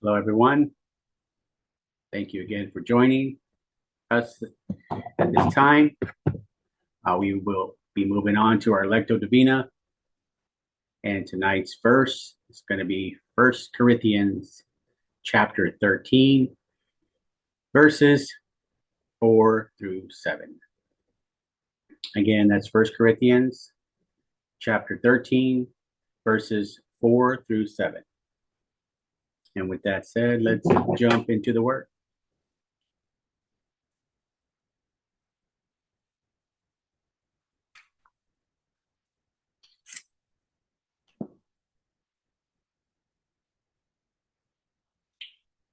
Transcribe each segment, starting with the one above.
Hello, everyone. Thank you again for joining us at this time. We will be moving on to our Lectio Divina, and tonight's verse is going to be 1 Corinthians chapter 13, verses 4 through 7. Again, that's 1 Corinthians chapter 13, verses 4 through 7. And with that said, let's jump into the word.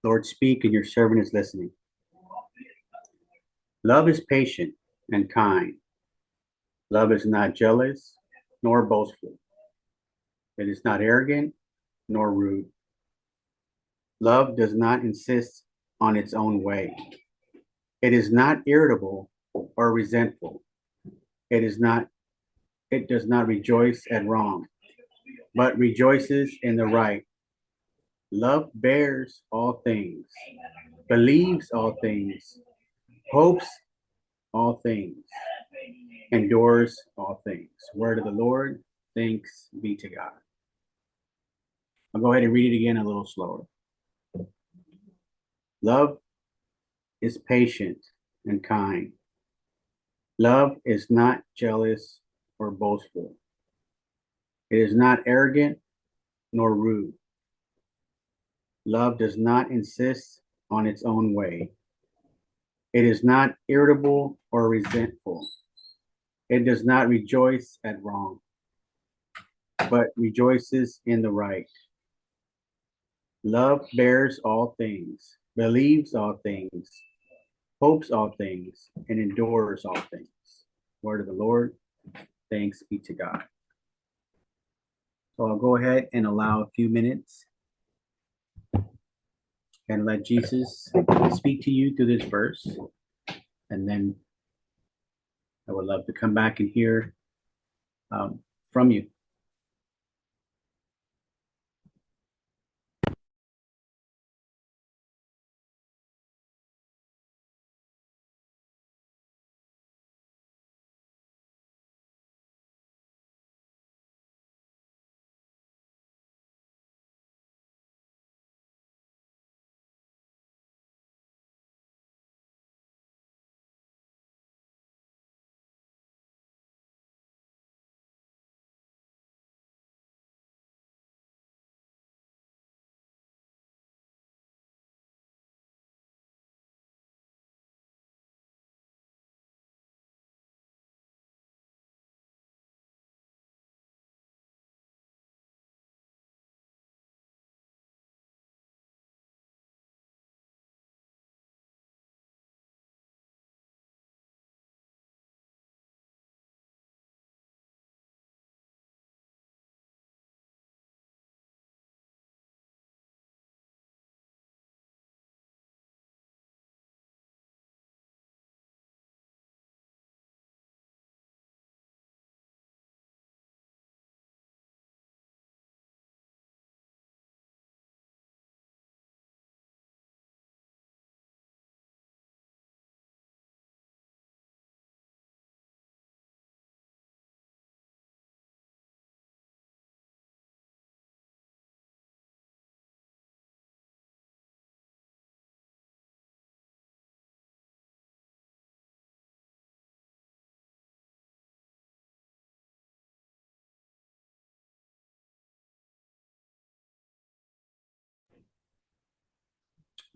Lord, speak, and your servant is listening. Love is patient and kind. Love is not jealous nor boastful. It is not arrogant nor rude. Love does not insist on its own way. It is not irritable or resentful. It does not rejoice at wrong, but rejoices in the right. Love bears all things, believes all things, hopes all things, endures all things. Word of the Lord, thanks be to God. I'll go ahead and read it again a little slower. Love is patient and kind. Love is not jealous or boastful. It is not arrogant nor rude. Love does not insist on its own way. It is not irritable or resentful. It does not rejoice at wrong, but rejoices in the right. Love bears all things, believes all things, hopes all things, and endures all things. Word of the Lord, thanks be to God. So I'll go ahead and allow a few minutes and let Jesus speak to you through this verse. And then I would love to come back and hear from you.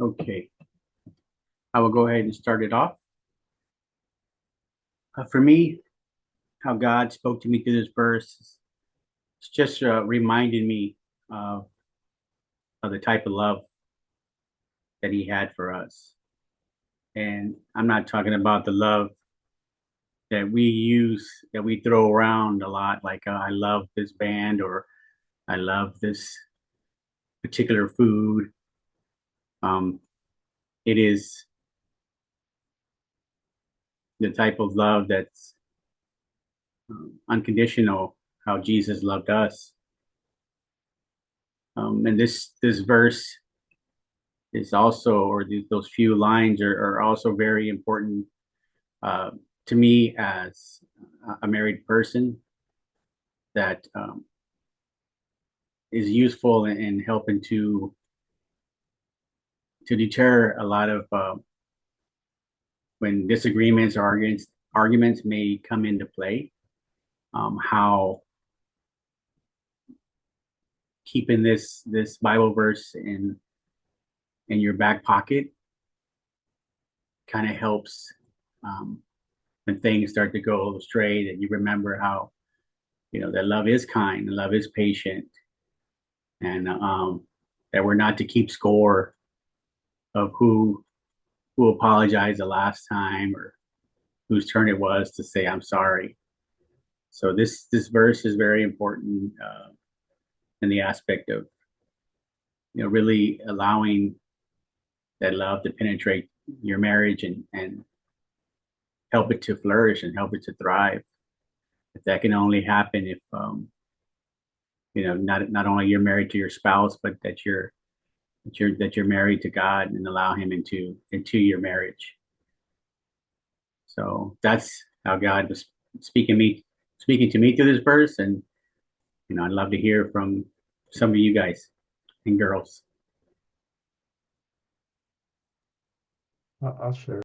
Okay, I will go ahead and start it off. For me, how God spoke to me through this verse, it's just reminding me of the type of love that He had for us. And I'm not talking about the love that we use, that we throw around a lot, like I love this band or I love this particular food. It is the type of love that's unconditional, how Jesus loved us. And this verse is also, or those few lines are also very important to me as a married person, that is useful in helping to deter a lot of when disagreements or arguments may come into play. How keeping this Bible verse in your back pocket kind of helps when things start to go astray, that you remember how, that love is kind and love is patient, and that we're not to keep score of who apologized the last time, or whose turn it was to say I'm sorry. So this verse is very important in the aspect of really allowing that love to penetrate your marriage and help it to flourish and help it to thrive. If that can only happen if not only you're married to your spouse, but that you're married to God and allow Him into your marriage. So that's how God was speaking to me through this verse, and I'd love to hear from some of you guys and girls. I'll share.